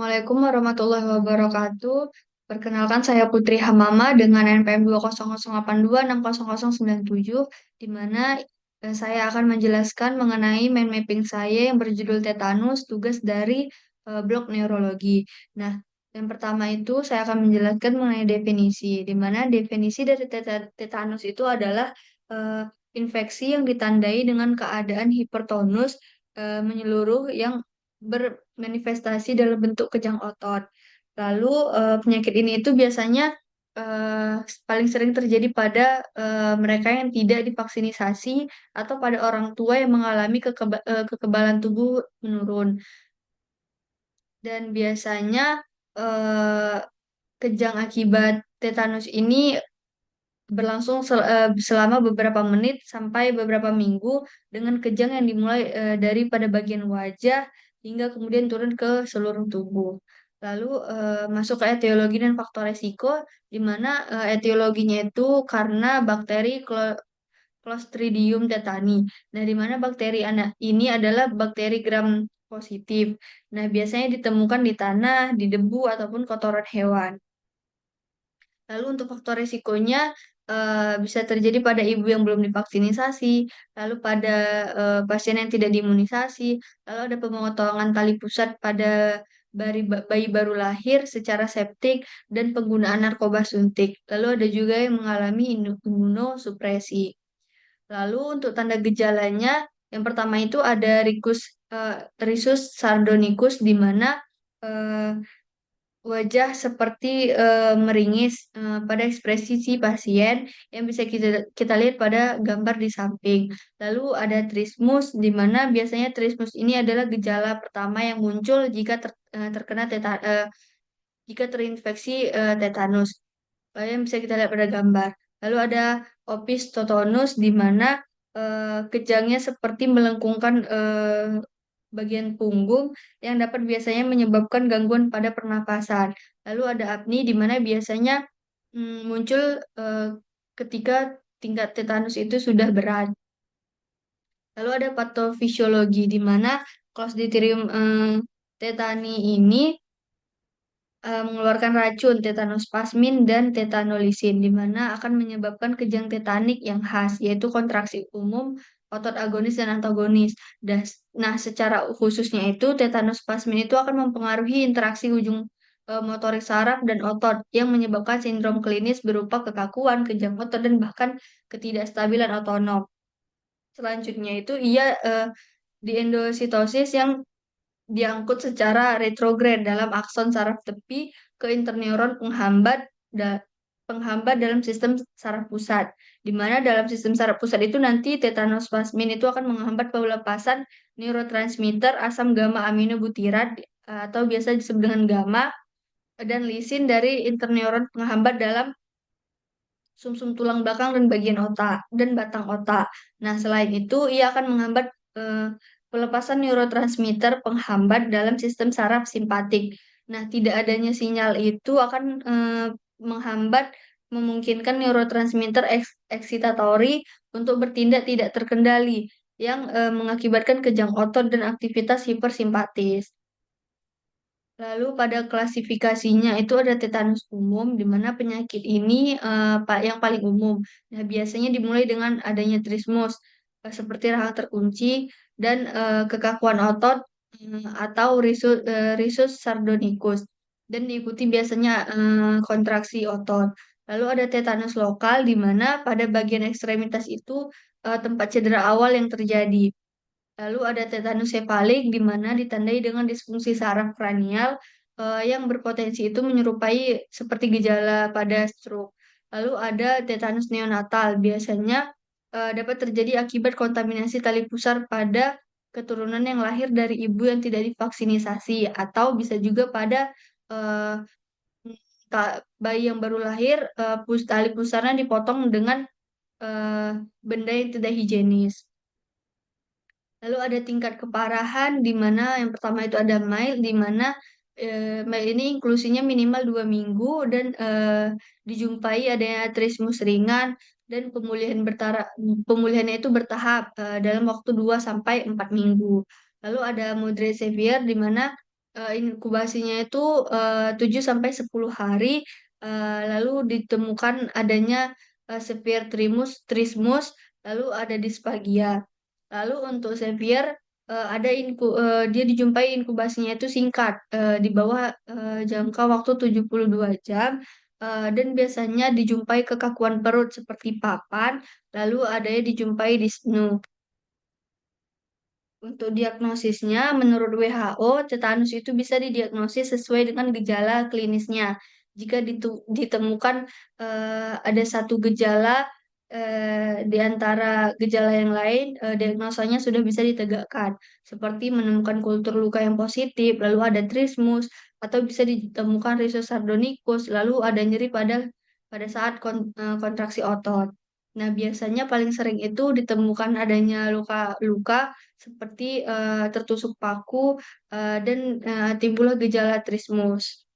Assalamualaikum warahmatullahi wabarakatuh. Perkenalkan saya Putri Hamama dengan NPM 20082600097, di mana saya akan menjelaskan mengenai mind mapping saya yang berjudul Tetanus, tugas dari blok neurologi. Nah, yang pertama itu saya akan menjelaskan mengenai definisi, di mana definisi dari tetanus itu adalah eh, infeksi yang ditandai dengan keadaan hipertonus menyeluruh yang bermanifestasi dalam bentuk kejang otot. Lalu penyakit ini itu biasanya paling sering terjadi pada mereka yang tidak divaksinisasi atau pada orang tua yang mengalami kekebalan tubuh menurun. Dan biasanya eh, kejang akibat tetanus ini berlangsung selama beberapa menit sampai beberapa minggu dengan kejang yang dimulai dari pada bagian wajah hingga kemudian turun ke seluruh tubuh. Lalu masuk ke etiologi dan faktor resiko, di mana etiologinya itu karena bakteri Clostridium tetani. Nah, di mana bakteri anak ini adalah bakteri gram positif. Nah, biasanya ditemukan di tanah, di debu, ataupun kotoran hewan. Lalu untuk faktor risikonya bisa terjadi pada ibu yang belum divaksinasi, lalu pada pasien yang tidak diimunisasi, lalu ada pemotongan tali pusat pada bayi baru lahir secara septik dan penggunaan narkoba suntik. Lalu ada juga yang mengalami imunosupresi. Lalu untuk tanda gejalanya, yang pertama itu ada Rhizus sardonicus, di mana eh, wajah seperti meringis pada ekspresi si pasien yang bisa kita kita lihat pada gambar di samping. Lalu ada trismus, di mana biasanya trismus ini adalah gejala pertama yang muncul jika terkena jika terinfeksi tetanus. Yang bisa kita lihat pada gambar. Lalu ada opis totonus, di mana kejangnya seperti melengkungkan bagian punggung yang dapat biasanya menyebabkan gangguan pada pernapasan. Lalu ada apni, di mana biasanya muncul eh, ketika tingkat tetanus itu sudah berat. Lalu ada patofisiologi, di mana Clostridium tetani ini mengeluarkan racun tetanospasmin dan tetanolisin, di mana akan menyebabkan kejang tetanik yang khas, yaitu kontraksi umum, otot agonis dan antagonis. Nah, secara khususnya itu tetanospasmin itu akan mempengaruhi interaksi ujung motorik saraf dan otot yang menyebabkan sindrom klinis berupa kekakuan, kejang otot, dan bahkan ketidakstabilan otonom. Selanjutnya itu ia di endositosis yang diangkut secara retrograd dalam akson saraf tepi ke interneuron penghambat dalam sistem saraf pusat. Di mana dalam sistem saraf pusat itu nanti tetanospasmin itu akan menghambat pelepasan neurotransmitter asam gamma aminobutirat atau biasa disebut dengan gamma dan lisin dari interneuron penghambat dalam sumsum tulang belakang dan bagian otak dan batang otak. Nah, selain itu ia akan menghambat eh, pelepasan neurotransmitter penghambat dalam sistem saraf simpatik. Nah, tidak adanya sinyal itu akan menghambat memungkinkan neurotransmitter eksitatori untuk bertindak tidak terkendali yang mengakibatkan kejang otot dan aktivitas hipersimpatis. Lalu pada klasifikasinya itu ada tetanus umum, di mana penyakit ini yang paling umum. Nah, biasanya dimulai dengan adanya trismus, seperti rahang terkunci dan kekakuan otot atau Rhizus sardonicus, dan diikuti biasanya kontraksi otot. Lalu ada tetanus lokal, di mana pada bagian ekstremitas itu tempat cedera awal yang terjadi. Lalu ada tetanus sefalik, di mana ditandai dengan disfungsi saraf kranial yang berpotensi itu menyerupai seperti gejala pada stroke. Lalu ada tetanus neonatal, biasanya dapat terjadi akibat kontaminasi tali pusar pada keturunan yang lahir dari ibu yang tidak divaksinisasi, atau bisa juga pada eh, bayi yang baru lahir, tali pusarnya dipotong dengan eh, benda yang tidak higienis. Lalu ada tingkat keparahan, di mana yang pertama itu ada mild, di mana mild ini inklusinya minimal 2 minggu dan dijumpai adanya trismus ringan dan pemulihannya itu bertahap dalam waktu 2 sampai 4 minggu. Lalu ada moderate severe, di mana Inkubasinya itu 7 sampai 10 hari, lalu ditemukan adanya severe trismus, lalu ada disfagia. Lalu untuk severe dia dijumpai inkubasinya itu singkat, di bawah jangka waktu 72 jam, dan biasanya dijumpai kekakuan perut seperti papan, lalu adanya dijumpai dyspnea. Untuk diagnosisnya, menurut WHO, tetanus itu bisa didiagnosis sesuai dengan gejala klinisnya. Jika ditemukan ada satu gejala di antara gejala yang lain, diagnosanya sudah bisa ditegakkan, seperti menemukan kultur luka yang positif, lalu ada trismus, atau bisa ditemukan rhesus sardonicus, lalu ada nyeri pada saat kontraksi otot. Nah, biasanya paling sering itu ditemukan adanya luka-luka seperti tertusuk paku dan timbullah gejala trismus.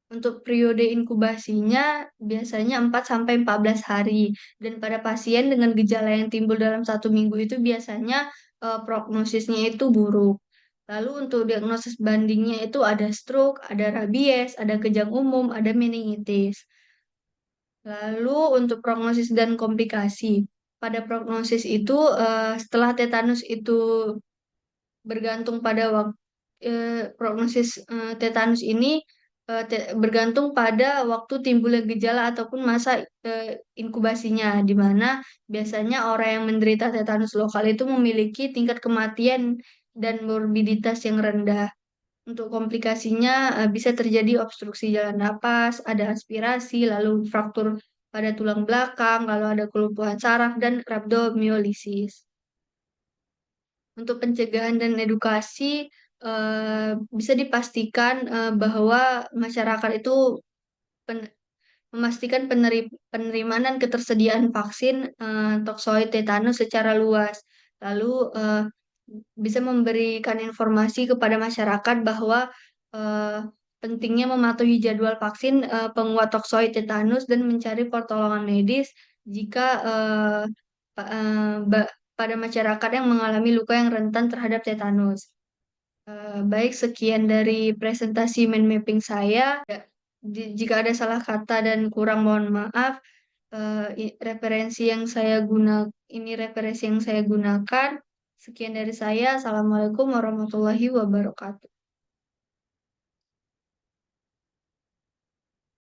Untuk periode inkubasinya biasanya 4 sampai 14 hari dan pada pasien dengan gejala yang timbul dalam 1 minggu itu biasanya prognosisnya itu buruk. Lalu untuk diagnosis bandingnya itu ada stroke, ada rabies, ada kejang umum, ada meningitis. Lalu untuk prognosis dan komplikasi. Pada prognosis itu setelah tetanus itu bergantung pada waktu prognosis tetanus ini bergantung pada waktu timbulnya gejala ataupun masa inkubasinya, di mana biasanya orang yang menderita tetanus lokal itu memiliki tingkat kematian dan morbiditas yang rendah. Untuk komplikasinya bisa terjadi obstruksi jalan napas, ada aspirasi, lalu fraktur pada tulang belakang, lalu ada kelumpuhan saraf dan rhabdomyolysis. Untuk pencegahan dan edukasi, bisa dipastikan bahwa masyarakat itu pen- memastikan penerimaan dan ketersediaan vaksin toksoid tetanus secara luas. Lalu bisa memberikan informasi kepada masyarakat bahwa eh, pentingnya mematuhi jadwal vaksin penguat toksoid tetanus dan mencari pertolongan medis jika pa- pada masyarakat yang mengalami luka yang rentan terhadap tetanus. Baik, sekian dari presentasi mind mapping saya. Jika ada salah kata dan kurang mohon maaf. Referensi yang saya guna ini referensi yang saya gunakan. Sekian dari saya. Assalamualaikum warahmatullahi wabarakatuh.